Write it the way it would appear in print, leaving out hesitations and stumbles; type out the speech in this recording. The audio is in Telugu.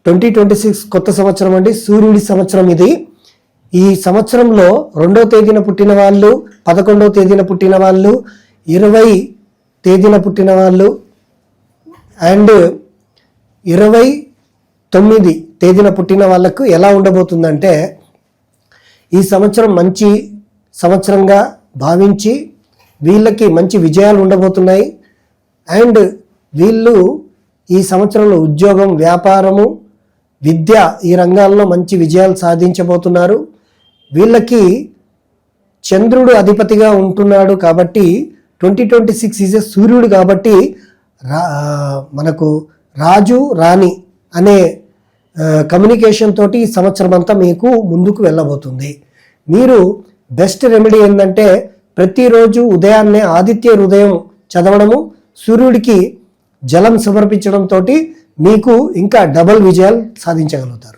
2026 కొత్త సంవత్సరం అండి, సూర్యుడి సంవత్సరం ఇది. ఈ సంవత్సరంలో 2వ తేదీన పుట్టిన వాళ్ళు, 11వ తేదీన పుట్టిన వాళ్ళు, 20 తేదీన పుట్టిన వాళ్ళు అండ్ 29 తేదీన పుట్టిన వాళ్ళకు ఎలా ఉండబోతుందంటే, ఈ సంవత్సరం మంచి సంవత్సరంగా భావించి వీళ్ళకి మంచి విజయాలు ఉండబోతున్నాయి. అండ్ వీళ్ళు ఈ సంవత్సరంలో ఉద్యోగం, వ్యాపారము, విద్య ఈ రంగాల్లో మంచి విజయాలు సాధించబోతున్నారు. వీళ్ళకి చంద్రుడు అధిపతిగా ఉంటున్నాడు కాబట్టి 2026 ఈజ్ ఏ సూర్యుడు కాబట్టి మనకు రాజు రాణి అనే కమ్యూనికేషన్ తోటి ఈ సంవత్సరం అంతా మీకు ముందుకు వెళ్ళబోతుంది. మీరు బెస్ట్ రెమెడీ ఏంటంటే, ప్రతిరోజు ఉదయాన్నే ఆదిత్య హృదయం చదవడము, సూర్యుడికి జలం సమర్పించడంతో మీకు ఇంకా డబల్ విజయాలు సాధించగలుగుతారు.